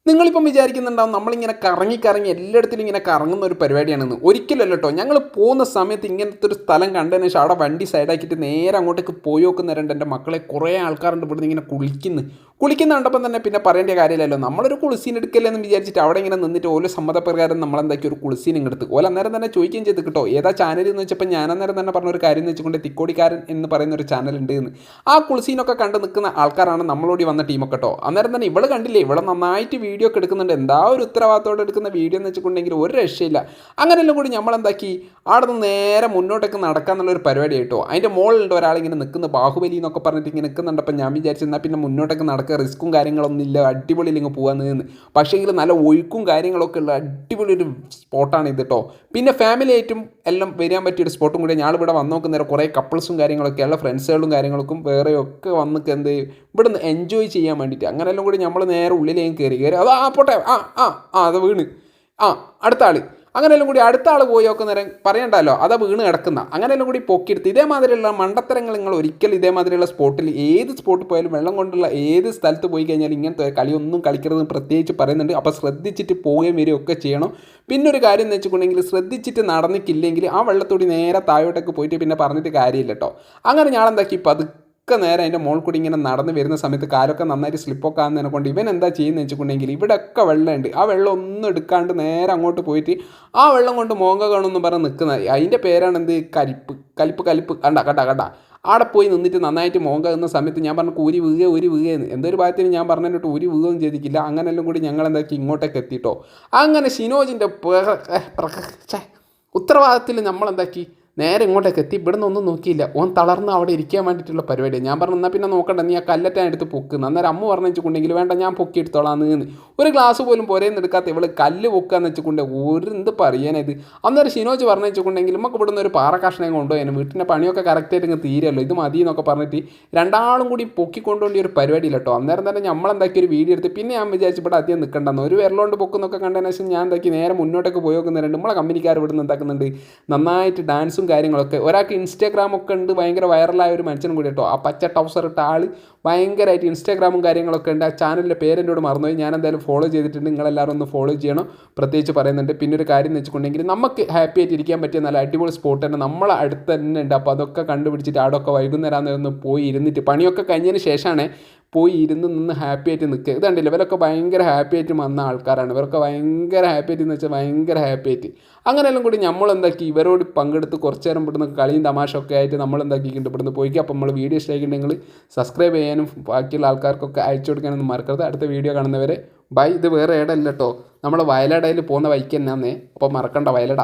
നിങ്ങളിപ്പം വിചാരിക്കുന്നുണ്ടാവും നമ്മളിങ്ങനെ കറങ്ങി കറങ്ങി എല്ലായിടത്തിലും ഇങ്ങനെ കറങ്ങുന്ന ഒരു പരിപാടിയാണെന്ന്. ഒരിക്കലല്ല കേട്ടോ. ഞങ്ങൾ പോകുന്ന സമയത്ത് ഇങ്ങനത്തെ ഒരു സ്ഥലം കണ്ടതിന് ശേഷം അവിടെ വണ്ടി സൈഡാക്കിയിട്ട് നേരെ അങ്ങോട്ടേക്ക് പോയി നോക്കുന്നവരുണ്ട്. എൻ്റെ മക്കളെ കുറേ ആൾക്കാരുണ്ട് ഇവിടുന്ന് ഇങ്ങനെ കുളിക്കുന്ന കണ്ടപ്പം തന്നെ പിന്നെ പറയേണ്ട കാര്യമില്ലല്ലോ. നമ്മളൊരു കുളിസീൻ എടുക്കല്ലെന്ന് വിചാരിച്ചിട്ട് അവിടെ ഇങ്ങനെ നിന്നിട്ട് ഓരോ സമ്മതപ്രകാരം നമ്മളെന്താക്കി ഒരു കുളിസീൻ ഇങ്ങെടുത്ത് ഓല അന്നേരം തന്നെ ചോദിക്കുകയും ചെയ്ത് കേട്ടോ ഏതാ ചാനൽ എന്ന് വെച്ചപ്പോൾ ഞാൻ അന്നേരം തന്നെ പറഞ്ഞൊരു കാര്യം എന്ന് വെച്ചുകൊണ്ട് തിക്കോടിക്കാരൻ എന്ന് പറയുന്ന ഒരു ചാനൽ ഉണ്ട് എന്ന്. ആ കുളിസീനൊക്കെ കണ്ട് നിൽക്കുന്ന ആൾക്കാരാണ് നമ്മളോടി വന്ന ടീമൊക്കെ കേട്ടോ. അന്നേരം തന്നെ ഇവള് കണ്ടില്ലേ, ഇവളെ നന്നായിട്ട് വീഡിയോ ഒക്കെ എടുക്കുന്നുണ്ട്. എന്താ ഒരു ഉത്തരവാദിത്തോടെ എടുക്കുന്ന വീഡിയോ എന്ന് വെച്ചിട്ടുണ്ടെങ്കിൽ ഒരു രക്ഷയില്ല. അങ്ങനെയെല്ലാം കൂടി നമ്മളെന്താക്കി അവിടെ നിന്ന് നേരെ മുന്നോട്ടേക്ക് നടക്കാന്നുള്ളൊരു പരിപാടി കേട്ടോ. അതിൻ്റെ മുകളിലുണ്ട് ഒരാളിങ്ങനെ നിൽക്കുന്ന ബാഹുബലി എന്നൊക്കെ പറഞ്ഞിട്ട് ഇങ്ങനെ നിൽക്കുന്നുണ്ടപ്പോൾ ഞാൻ വിചാരിച്ചെന്നാൽ പിന്നെ മുന്നോട്ടേക്ക് നടക്കുക, റിസ്ക്കും കാര്യങ്ങളൊന്നും ഇല്ല, അടിപൊളിയിൽ ഇങ്ങ് പോകാമെന്ന്. പക്ഷേങ്കിൽ നല്ല ഒഴുക്കും കാര്യങ്ങളൊക്കെ ഉള്ള അടിപൊളി ഒരു സ്പോട്ടാണ് ഇത് കേട്ടോ. പിന്നെ ഫാമിലി ആയിട്ടും എല്ലാം വരാൻ പറ്റിയൊരു സ്പോട്ടും കൂടി. ഞാളിവിടെ വന്ന് നോക്കുന്നേരം കുറേ കപ്പിൾസും കാര്യങ്ങളൊക്കെയുള്ള ഫ്രണ്ട്സുകളും കാര്യങ്ങൾക്കും വേറെയൊക്കെ വന്ന് എന്ത് ഇവിടുന്ന് എൻജോയ് ചെയ്യാൻ വേണ്ടിയിട്ട് അങ്ങനെയെല്ലാം കൂടി നമ്മൾ നേരെ ഉള്ളിലേക്ക് കയറി അത് പോട്ടെ അത് വീണ് അടുത്ത ആൾ അങ്ങനെയെല്ലാം കൂടി അടുത്ത ആൾ പോയി ഒക്കെ നേരം പറയണ്ടല്ലോ അതാ വീണ് കിടക്കുന്ന അങ്ങനെയെല്ലാം കൂടി പൊക്കിയെടുത്ത് ഇതേമാതിരിയുള്ള മണ്ടത്തരങ്ങൾ നിങ്ങൾ ഒരിക്കലും ഇതേമാതിരിയുള്ള സ്പോട്ടിൽ ഏത് സ്പോട്ടിൽ പോയാലും വെള്ളം കൊണ്ടുള്ള ഏത് സ്ഥലത്ത് പോയി കഴിഞ്ഞാൽ ഇങ്ങനത്തെ കളിയൊന്നും കളിക്കരുതെന്ന് പ്രത്യേകിച്ച് പറയുന്നുണ്ട്. അപ്പോൾ ശ്രദ്ധിച്ചിട്ട് പോവുകയും വരികയൊക്കെ ചെയ്യണം. പിന്നെ ഒരു കാര്യം എന്ന് വെച്ചിട്ടുണ്ടെങ്കിൽ ശ്രദ്ധിച്ചിട്ട് നടന്നിട്ടില്ലെങ്കിൽ ആ വെള്ളത്തോടി നേരെ താഴോട്ടേക്ക് പോയിട്ട് പിന്നെ പറഞ്ഞിട്ട് കാര്യമില്ല കേട്ടോ. അങ്ങനെ ഞാനെന്താക്കി ഒക്കെ നേരെ അതിൻ്റെ മോൾ കൂടി ഇങ്ങനെ നടന്ന് വരുന്ന സമയത്ത് കാലൊക്കെ നന്നായിട്ട് സ്ലിപ്പൊക്കെ ആകുന്നതിനെ കൊണ്ട് ഇവൻ എന്താ ചെയ്യുന്നത് വെച്ചിട്ടുണ്ടെങ്കിൽ ഇവിടെയൊക്കെ വെള്ളമുണ്ട്. ആ വെള്ളം ഒന്നും എടുക്കാണ്ട് നേരെ അങ്ങോട്ട് പോയിട്ട് ആ വെള്ളം കൊണ്ട് മോങ്ക കാണുമെന്ന് പറഞ്ഞ് നിൽക്കുന്നത്. അതിൻ്റെ പേരാണ് എന്ത് കലിപ്പ് കണ്ട അവിടെ പോയി നിന്നിട്ട് നന്നായിട്ട് മോങ്ക എന്ന സമയത്ത് ഞാൻ പറഞ്ഞു ഊരി വീഴുകയെന്ന് എന്തൊരു ഭാഗത്തിന് ഞാൻ പറഞ്ഞിട്ട് ഊരി വീഴുകയും ചെയ്തിട്ടില്ല. അങ്ങനെല്ലാം കൂടി ഞങ്ങൾ എന്താക്കി ഇങ്ങോട്ടേക്ക് എത്തിയിട്ടോ. അങ്ങനെ ഷിനോജിൻ്റെ ഉത്തരവാദിത്തത്തിൽ നമ്മളെന്താക്കി നേരെ ഇങ്ങോട്ടേക്ക് എത്തി. ഇവിടെ നിന്നൊന്നും നോക്കിയില്ല, ഓൻ തളർന്ന് അവിടെ ഇരിക്കാൻ വേണ്ടിയിട്ടുള്ള പരിപാടിയാണ്. ഞാൻ പറഞ്ഞു എന്നാൽ പിന്നെ നോക്കണ്ട, നീ ആ കല്ലറ്റാൻ എടുത്ത് പൊക്കുന്നു. അന്നേരം അമ്മ പറഞ്ഞു വെച്ചിട്ടുണ്ടെങ്കിൽ വേണ്ട ഞാൻ പൊക്കി എടുത്തോളാന്ന്. ഒരു ഗ്ലാസ് പോലും പുരയെന്ന് എടുക്കാത്ത ഇവള് കല്ല് പൊക്കാന്ന് വെച്ചിട്ടുണ്ടെങ്കിൽ ഒരു എന്ത് പറയാനത്. അന്നേരം ഷിനോജ് പറഞ്ഞു വെച്ചിട്ടുണ്ടെങ്കിൽ നമുക്ക് ഇവിടെ നിന്ന് ഒരു പാറ കഷ്ണം കൊണ്ടുപോയാലും വീട്ടിൻ്റെ പണിയൊക്കെ കറക്റ്റായിട്ട് ഇങ്ങ് തീരല്ലോ, ഇത് മതി എന്നൊക്കെ പറഞ്ഞിട്ട് രണ്ടാളും കൂടി പൊക്കിക്കൊണ്ടുകൊണ്ട് ഒരു പരിപാടിയില്ല കേട്ടോ. അന്നേരം തന്നെ നമ്മളെന്താക്കി ഒരു വീഡിയോ എടുത്ത് പിന്നെ ഞാൻ വിചാരിച്ചു ഇവിടെ അധികം നിൽക്കണ്ടെന്ന്. ഒരു വിരലോണ്ട് പൊക്കുന്നൊക്കെ കണ്ടതിന് ശേഷം ഞാൻ എന്താക്കി നേരെ മുന്നോട്ടേക്ക് പോയി നോക്കുന്നുണ്ട്. നമ്മളെ കമ്പനിക്കാർ ഇവിടെ നിന്ന് എന്താക്കുന്നുണ്ട് നന്നായിട്ട് ഡാൻസും കാര്യങ്ങളൊക്കെ. ഒരാൾക്ക് ഇൻസ്റ്റാഗ്രാമൊക്കെ ഉണ്ട്, ഭയങ്കര വൈറലായ ഒരു മനുഷ്യനും കൂടി കേട്ടോ. ആ പച്ച ടൗസർ ഇട്ട ആൾ ഭയങ്കരമായിട്ട് ഇൻസ്റ്റാഗ്രാമും കാര്യങ്ങളൊക്കെ ഉണ്ട്. ആ ചാനലിൻ്റെ പേരെന്നോട് മറന്നുപോയി, ഞാൻ എന്തായാലും ഫോളോ ചെയ്തിട്ടുണ്ട്. നിങ്ങളെല്ലാവരും ഒന്ന് ഫോളോ ചെയ്യണം പ്രത്യേകിച്ച് പറയുന്നുണ്ട്. പിന്നെ ഒരു കാര്യം എന്ന് വെച്ചിട്ടുണ്ടെങ്കിൽ നമുക്ക് ഹാപ്പി ആയിട്ട് ഇരിക്കാൻ പറ്റിയ നല്ല അടിപൊളി സ്പോട്ട് തന്നെ നമ്മളെ അടുത്ത് തന്നെ ഉണ്ട്. അപ്പോൾ അതൊക്കെ കണ്ടുപിടിച്ചിട്ട് അവിടെയൊക്കെ വൈകുന്നേരം ഒന്ന് പോയി ഇരുന്നിട്ട് പണിയൊക്കെ കഴിഞ്ഞതിന് ശേഷമാണ് പോയി നിന്ന് ഹാപ്പി ആയിട്ട് നിൽക്കുക. ഇതുണ്ടല്ലോ ഇവരൊക്കെ ഭയങ്കര ഹാപ്പി ആയിട്ട് വന്ന ആൾക്കാരാണ്. ഇവരൊക്കെ ഭയങ്കര ഹാപ്പി ആയിട്ട് എന്ന് വെച്ചാൽ ഭയങ്കര ഹാപ്പി ആയിട്ട് അങ്ങനെയെല്ലാം കൂടി നമ്മളെന്താക്കി ഇവരോട് പങ്കെടുത്ത് കുറച്ച് നേരം ഇവിടുന്ന് കളിയും തമാശയൊക്കെ ആയിട്ട് നമ്മളെന്താക്കിയിട്ടുണ്ട് ഇവിടുന്ന് പോയിക്കുക. അപ്പോൾ നമ്മൾ വീഡിയോ ഇഷ്ടമായിട്ടുണ്ടെങ്കിൽ സബ്സ്ക്രൈബ് ചെയ്യാനും ബാക്കിയുള്ള ആൾക്കാർക്കൊക്കെ അയച്ചു കൊടുക്കാനൊന്നും മറക്കരുത്. അടുത്ത വീഡിയോ കാണുന്നവരെ ബൈ. ഇത് വേറെ ഇടമല്ല കേട്ടോ, നമ്മൾ വയലടയിൽ പോകുന്ന വഴിക്ക് തന്നെയാന്നേ, അപ്പോൾ മറക്കണ്ട വയലട.